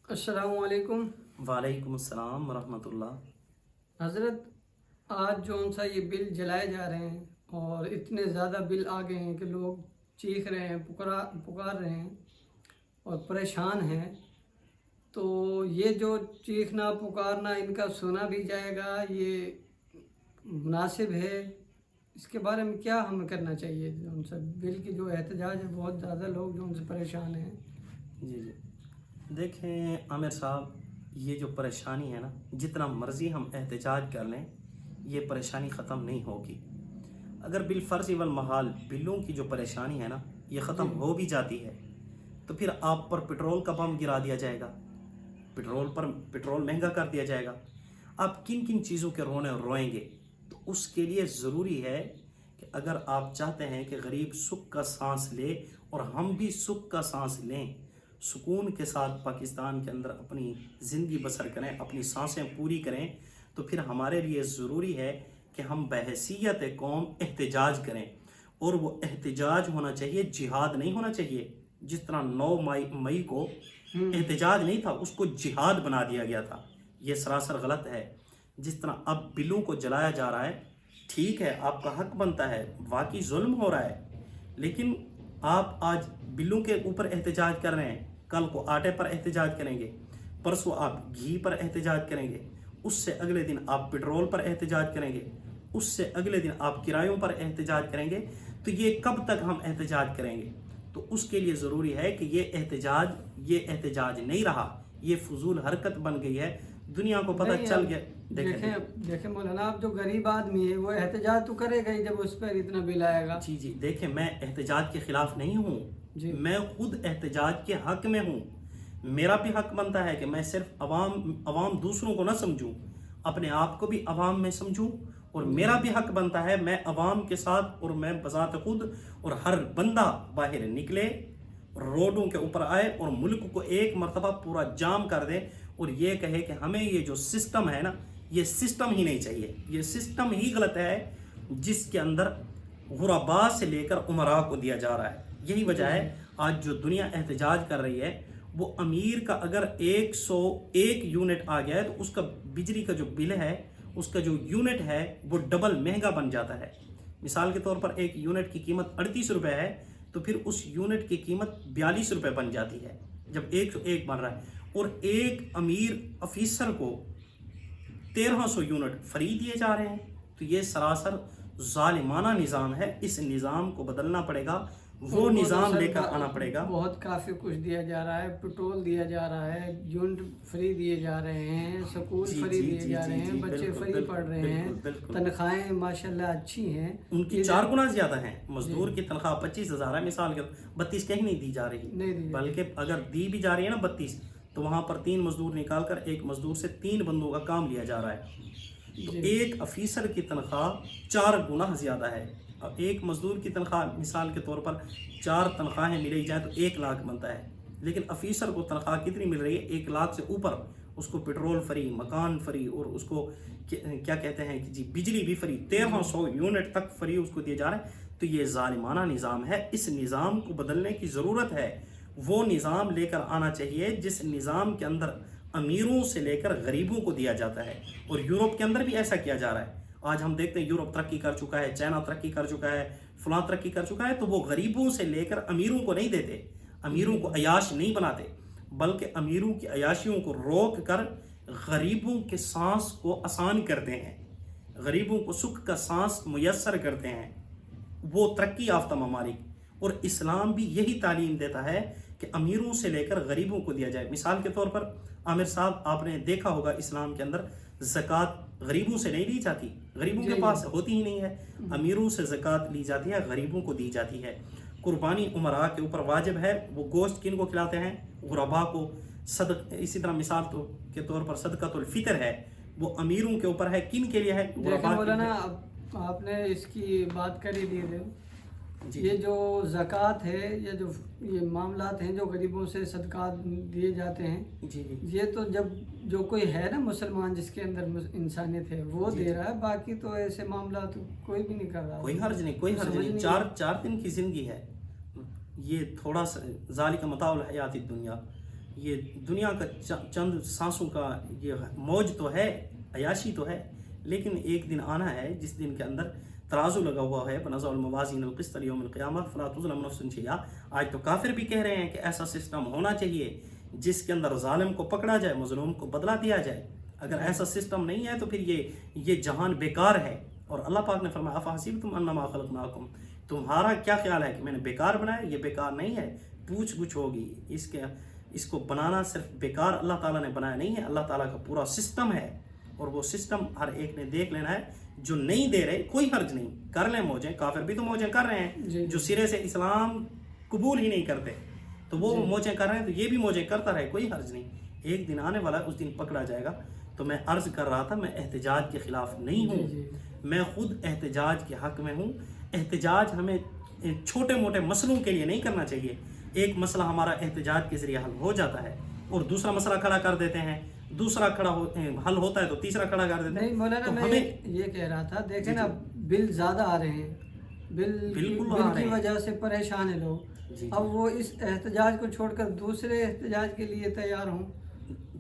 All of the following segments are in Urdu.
السلام علیکم وعلیکم السلام ورحمۃ اللہ۔ حضرت، آج جو سا یہ بل جلائے جا رہے ہیں اور اتنے زیادہ بل آ گئے ہیں کہ لوگ چیخ رہے ہیں، پکار رہے ہیں اور پریشان ہیں، تو یہ جو چیخنا پکارنا ان کا سنا بھی جائے گا، یہ مناسب ہے؟ اس کے بارے میں کیا ہمیں کرنا چاہیے؟ جو ان سے بل کی جو احتجاج ہے، بہت زیادہ لوگ جو ان سے پریشان ہیں۔ جی دیکھیں عامر صاحب، یہ جو پریشانی ہے نا، جتنا مرضی ہم احتجاج کر لیں یہ پریشانی ختم نہیں ہوگی۔ اگر بالفرض والمحال بلوں کی جو پریشانی ہے نا یہ ختم ہو بھی جاتی ہے تو پھر آپ پر پٹرول کا بم گرا دیا جائے گا، پٹرول مہنگا کر دیا جائے گا، آپ کن کن چیزوں کے روئیں گے؟ تو اس کے لیے ضروری ہے کہ اگر آپ چاہتے ہیں کہ غریب سکھ کا سانس لے اور ہم بھی سکھ کا سانس لیں، سکون کے ساتھ پاکستان کے اندر اپنی زندگی بسر کریں، اپنی سانسیں پوری کریں، تو پھر ہمارے لیے ضروری ہے کہ ہم بحیثیت قوم احتجاج کریں، اور وہ احتجاج ہونا چاہیے، جہاد نہیں ہونا چاہیے۔ جس طرح 9 مئی کو احتجاج نہیں تھا، اس کو جہاد بنا دیا گیا تھا، یہ سراسر غلط ہے۔ جس طرح اب بلوں کو جلایا جا رہا ہے، ٹھیک ہے، آپ کا حق بنتا ہے، واقعی ظلم ہو رہا ہے، لیکن آپ آج بلوں کے اوپر احتجاج کر رہے ہیں، کل کو آٹے پر احتجاج کریں گے، پرسوں آپ گھی پر احتجاج کریں گے، اس سے اگلے دن آپ پٹرول پر احتجاج کریں گے، اس سے اگلے دن آپ کرایوں پر احتجاج کریں گے، تو یہ کب تک ہم احتجاج کریں گے؟ تو اس کے لیے ضروری ہے کہ یہ احتجاج نہیں رہا، یہ فضول حرکت بن گئی ہے، دنیا کو پتہ چل گیا۔ دیکھیں مولانا، آپ جو غریب آدمی ہے وہ احتجاج تو کرے گا ہی جب اس پر اتنا بل آئے گا۔ جی دیکھیں، میں احتجاج کے خلاف نہیں ہوں، میں خود احتجاج کے حق میں ہوں۔ میرا بھی حق بنتا ہے کہ میں صرف عوام دوسروں کو نہ سمجھوں، اپنے آپ کو بھی عوام میں سمجھوں، اور میرا بھی حق بنتا ہے میں عوام کے ساتھ، اور میں بذات خود اور ہر بندہ باہر نکلے، روڈوں کے اوپر آئے اور ملک کو ایک مرتبہ پورا جام کر دے اور یہ کہے کہ ہمیں یہ جو سسٹم ہے نا، یہ سسٹم ہی نہیں چاہیے، یہ سسٹم ہی غلط ہے جس کے اندر غرباء سے لے کر امراء کو دیا جا رہا ہے۔ یہی وجہ ہے آج جو دنیا احتجاج کر رہی ہے، وہ امیر کا اگر 101 یونٹ آ گیا ہے تو اس کا بجلی کا جو بل ہے، اس کا جو یونٹ ہے وہ ڈبل مہنگا بن جاتا ہے۔ مثال کے طور پر ایک یونٹ کی قیمت 38 روپے ہے تو پھر اس یونٹ کی قیمت 42 روپے بن جاتی ہے جب 101 بن رہا ہے، اور ایک امیر افیسر کو 1300 یونٹ فری دیے جا رہے ہیں۔ تو یہ سراسر ظالمانہ نظام ہے، اس نظام کو بدلنا پڑے گا، وہ نظام لے کر آنا پڑے گا۔ بہت کافی کچھ دیا جا رہا ہے، پٹرول دیا جا رہا ہے، یونٹ فری دیے جا رہے ہیں، سکول فری دیے جا رہے ہیں، بچے فری پڑھ رہے ہیں، تنخواہیں ماشاءاللہ اچھی ہیں، ان کی 4 گنا زیادہ ہیں۔ مزدور کی تنخواہ 25,000 ہے، مثال کے 32 کہیں نہیں دی جا رہی، بلکہ اگر دی بھی جا رہی ہے نا 32، تو وہاں پر 3 مزدور نکال کر ایک مزدور سے 3 بندوں کا کام لیا جا رہا ہے۔ تو ایک افیسر کی تنخواہ 4 گنا زیادہ ہے۔ اب ایک مزدور کی تنخواہ مثال کے طور پر 4 تنخواہیں ملی جائیں تو 1 لاکھ بنتا ہے، لیکن افیسر کو تنخواہ کتنی مل رہی ہے؟ 1 لاکھ سے اوپر۔ اس کو پٹرول فری، مکان فری، اور اس کو کیا کہتے ہیں کہ جی بجلی بھی فری، 1300 یونٹ تک فری اس کو دیا جا رہا ہے۔ تو یہ ظالمانہ نظام ہے، اس نظام کو بدلنے کی ضرورت ہے۔ وہ نظام لے کر آنا چاہیے جس نظام کے اندر امیروں سے لے کر غریبوں کو دیا جاتا ہے، اور یورپ کے اندر بھی ایسا کیا جا رہا ہے۔ آج ہم دیکھتے ہیں یورپ ترقی کر چکا ہے، چائنا ترقی کر چکا ہے، فلاں ترقی کر چکا ہے، تو وہ غریبوں سے لے کر امیروں کو نہیں دیتے، امیروں کو عیاش نہیں بناتے، بلکہ امیروں کی عیاشیوں کو روک کر غریبوں کے سانس کو آسان کرتے ہیں، غریبوں کو سکھ کا سانس میسر کرتے ہیں، وہ ترقی یافتہ ممالک۔ اور اسلام بھی یہی تعلیم دیتا ہے کہ امیروں سے لے کر غریبوں کو دیا جائے۔ مثال کے طور پر عامر صاحب، آپ نے دیکھا ہوگا اسلام کے اندر زکوٰۃ غریبوں سے نہیں لی جاتی، غریبوں کے پاس ہوتی ہی نہیں ہے، امیروں سے زکوٰۃ لی جاتی ہے، غریبوں کو دی جاتی ہے۔ قربانی امراء کے اوپر واجب ہے، وہ گوشت کن کو کھلاتے ہیں؟ غرباء کو۔ اسی طرح مثال کے طور پر صدقۃ الفطر ہے، وہ امیروں کے اوپر ہے، کن کے لیے ہے؟ غرباء۔ مولانا، آپ نے اس کی بات کر ہی دی ہے، یہ جو زکوٰۃ ہے یا جو یہ معاملات ہیں جو غریبوں سے صدقات دیے جاتے ہیں، یہ تو جب جو کوئی ہے نا مسلمان جس کے اندر انسانیت ہے وہ دے رہا ہے، باقی تو ایسے معاملات کوئی بھی نہیں کر رہا۔ کوئی حرج نہیں، 4 دن کی زندگی ہے، یہ تھوڑا سا ذالک متاع الحیات الدنیا، یہ دنیا کا چند سانسوں کا یہ موج تو ہے، عیاشی تو ہے، لیکن ایک دن آنا ہے جس دن کے اندر ترازو لگا ہوا ہے، بنضع الموازین القسط لیوم القیامہ فلا تظلم نفس شیئا۔ آج تو کافر بھی کہہ رہے ہیں کہ ایسا سسٹم ہونا چاہیے جس کے اندر ظالم کو پکڑا جائے، مظلوم کو بدلہ دیا جائے۔ اگر ایسا سسٹم نہیں ہے تو پھر یہ جہان بیکار ہے۔ اور اللہ پاک نے فرمایا افحسبتم انما خلقناکم، تمہارا کیا خیال ہے کہ میں نے بیکار بنایا؟ یہ بیکار نہیں ہے، پوچھ گچھ ہوگی۔ اس کو بنانا صرف بیکار اللہ تعالیٰ نے بنایا نہیں ہے، اللہ تعالیٰ کا پورا سسٹم ہے، اور وہ سسٹم ہر ایک نے دیکھ لینا ہے۔ جو نہیں دے رہے کوئی حرج نہیں، کر لیں موجیں، کافر بھی تو موجیں کر رہے ہیں، جو سرے سے اسلام قبول ہی نہیں کرتے تو وہ موجیں کر رہے ہیں، تو یہ بھی موجیں کرتا رہے، کوئی حرج نہیں۔ ایک دن آنے والا ہے، اس دن پکڑا جائے گا۔ تو میں عرض کر رہا تھا، میں احتجاج کے خلاف نہیں ہوں، میں خود احتجاج کے حق میں ہوں۔ احتجاج ہمیں چھوٹے موٹے مسئلوں کے لیے نہیں کرنا چاہیے۔ ایک مسئلہ ہمارا احتجاج کے ذریعے حل ہو جاتا ہے اور دوسرا مسئلہ کھڑا کر دیتے ہیں، دوسرا حل ہوتا ہے تو تیسرا کھڑا کر دیتے ہیں۔ نہیں مولانا، میں یہ کہہ رہا تھا، دیکھیں نا بل زیادہ آ رہے ہیں، بل کی وجہ سے پریشان ہیں لوگ، اب وہ اس احتجاج کو چھوڑ کر دوسرے احتجاج کے لیے تیار ہوں۔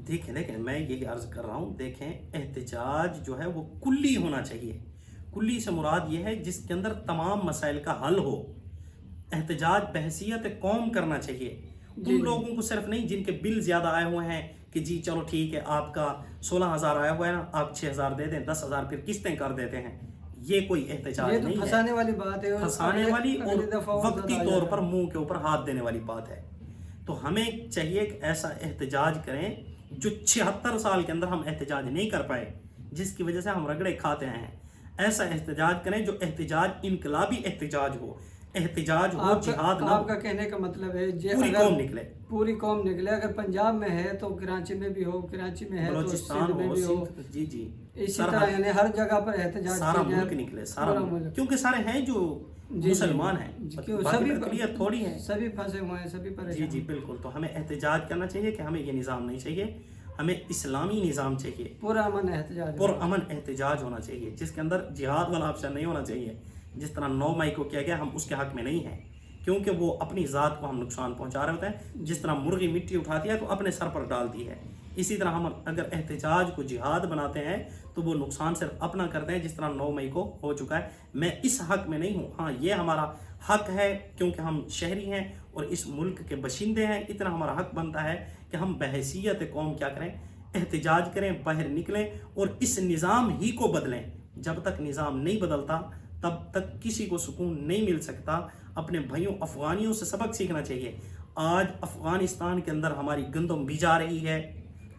دیکھیں میں یہی عرض کر رہا ہوں، دیکھیں احتجاج جو ہے وہ کلی ہونا چاہیے۔ کلی سے مراد یہ ہے جس کے اندر تمام مسائل کا حل ہو۔ احتجاج بحیثیت قوم کرنا چاہیے، ان لوگوں کو صرف نہیں جن کے بل زیادہ آئے ہوئے ہیں کہ جی چلو ٹھیک ہے، آپ کا 16,000 آیا ہوا ہے نا، آپ 6,000 دے دیں، 10,000 پھر قسطیں کر دیتے ہیں۔ یہ کوئی احتجاج نہیں ہے، پھنسانے والی بات ہے، پھنسانے والی اور وقتی طور پر منہ کے اوپر ہاتھ دینے والی بات ہے۔ تو ہمیں چاہیے کہ ایسا احتجاج کریں جو 76 سال کے اندر ہم احتجاج نہیں کر پائے، جس کی وجہ سے ہم رگڑے کھاتے ہیں۔ ایسا احتجاج کریں جو احتجاج انقلابی احتجاج ہو، احتجاج ہو جہاد نہ ہو۔ آپ کا کہنے کا مطلب ہے پوری قوم نکلے، پوری قوم نکلے، اگر پنجاب میں ہے تو کراچی میں بھی ہو، کراچی میں ہے تو بلوچستان سندھ میں بھی ہو، جی اسی طرح یعنی ہر جگہ پر احتجاج سارا ملک نکلے، سارا ملک، کیونکہ سارے ہیں جو مسلمان ہیں، سبھی اقلیت تھوڑی ہے، سبھی پھنسے ہوئے ہیں، سبھی پریشان۔ جی بالکل۔ تو ہمیں احتجاج کرنا چاہیے کہ ہمیں یہ نظام نہیں چاہیے، ہمیں اسلامی نظام چاہیے، پرامن احتجاج، پرامن احتجاج ہونا چاہیے، جس کے اندر جہاد والا آپشن نہیں ہونا چاہیے۔ جس طرح 9 مئی کو کیا گیا، ہم اس کے حق میں نہیں ہیں، کیونکہ وہ اپنی ذات کو ہم نقصان پہنچا رہے ہوتے ہیں۔ جس طرح مرغی مٹی اٹھاتی ہے تو اپنے سر پر ڈالتی ہے، اسی طرح ہم اگر احتجاج کو جہاد بناتے ہیں تو وہ نقصان صرف اپنا کرتے ہیں، جس طرح 9 مئی کو ہو چکا ہے۔ میں اس حق میں نہیں ہوں، ہاں یہ ہمارا حق ہے کیونکہ ہم شہری ہیں اور اس ملک کے باشندے ہیں، اتنا ہمارا حق بنتا ہے کہ ہم بحیثیت قوم کیا کریں، احتجاج کریں، باہر نکلیں اور اس نظام ہی کو بدلیں۔ جب تک نظام نہیں بدلتا تب تک کسی کو سکون نہیں مل سکتا۔ اپنے بھائیوں افغانیوں سے سبق سیکھنا چاہیے۔ آج افغانستان کے اندر ہماری گندم بھی جا رہی ہے،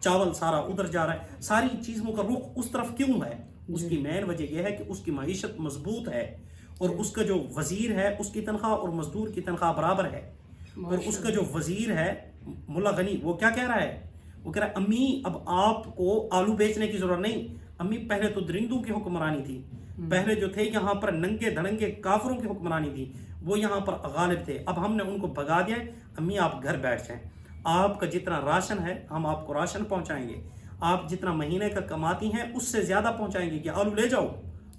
چاول سارا ادھر جا رہا ہے، ساری چیزوں کا رخ اس طرف کیوں ہے؟ اس کی مین وجہ یہ ہے کہ اس کی معیشت مضبوط ہے اور اس کا جو وزیر ہے اس کی تنخواہ اور مزدور کی تنخواہ برابر ہے، اور اس کا جو وزیر ہے ملا غنی، وہ کیا کہہ رہا ہے؟ وہ کہہ رہا ہے امی اب آپ کو آلو بیچنے کی ضرورت نہیں، امی پہلے تو درندوں کی حکمرانی تھی، پہلے جو تھے یہاں پر ننگے دھڑنگے کافروں کی حکمرانی تھی، وہ یہاں پر غالب تھے، اب ہم نے ان کو بھگا دیا ہے، امی آپ گھر بیٹھ جائیں، آپ کا جتنا راشن ہے ہم آپ کو راشن پہنچائیں گے، آپ جتنا مہینے کا کماتی ہیں اس سے زیادہ پہنچائیں گے، کہ آلو لے جاؤ،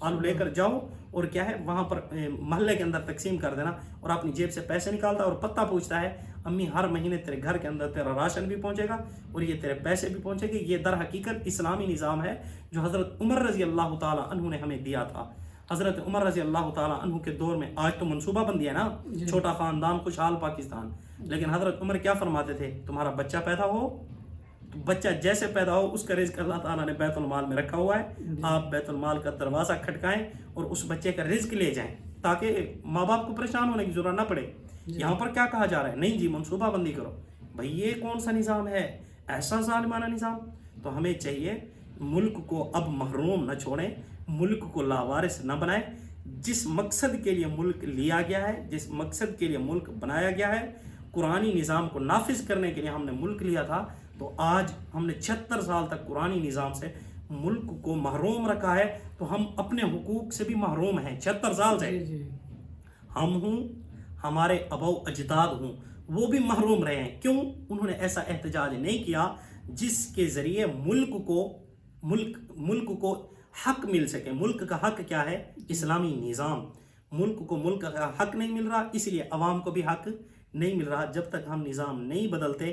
آلو لے کر جاؤ اور کیا ہے وہاں پر محلے کے اندر تقسیم کر دینا، اور اپنی جیب سے پیسے نکالتا ہے اور پتہ پوچھتا ہے امی ہر مہینے تیرے گھر کے اندر تیرا راشن بھی پہنچے گا اور یہ تیرے پیسے بھی پہنچے گے۔ یہ در حقیقت اسلامی نظام ہے جو حضرت عمر رضی اللہ تعالی عنہ نے ہمیں دیا تھا۔ حضرت عمر رضی اللہ تعالی عنہ کے دور میں، آج تو منصوبہ بندی ہے نا، چھوٹا خاندان خوشحال پاکستان، لیکن حضرت عمر کیا فرماتے تھے؟ تمہارا بچہ پیدا ہو تو بچہ جیسے پیدا ہو اس کا رزق اللہ تعالیٰ نے بیت المال میں رکھا ہوا ہے، آپ بیت المال کا دروازہ کھٹکائیں اور اس بچے کا رزق لے جائیں تاکہ ماں باپ کو پریشان ہونے کی ضرورت نہ پڑے۔ یہاں پر کیا کہا جا رہا ہے؟ نہیں جی منصوبہ بندی کرو۔ بھائی یہ کون سا نظام ہے، ایسا ظالمانہ نظام؟ تو ہمیں چاہیے ملک کو اب محروم نہ چھوڑیں، ملک کو لاوارث نہ بنائیں۔ جس مقصد کے لیے ملک لیا گیا ہے، جس مقصد کے لیے ملک بنایا گیا ہے، قرآنی نظام کو نافذ کرنے کے لیے ہم نے ملک لیا تھا، تو آج ہم نے 76 سال تک قرآنی نظام سے ملک کو محروم رکھا ہے، تو ہم اپنے حقوق سے بھی محروم ہیں۔ 76 سال سے ہم ہوں، ہمارے اباؤ اجداد ہوں، وہ بھی محروم رہے ہیں۔ کیوں؟ انہوں نے ایسا احتجاج نہیں کیا جس کے ذریعے ملک کو حق مل سکے۔ ملک کا حق کیا ہے؟ اسلامی نظام۔ ملک کو ملک کا حق نہیں مل رہا، اس لیے عوام کو بھی حق نہیں مل رہا۔ جب تک ہم نظام نہیں بدلتے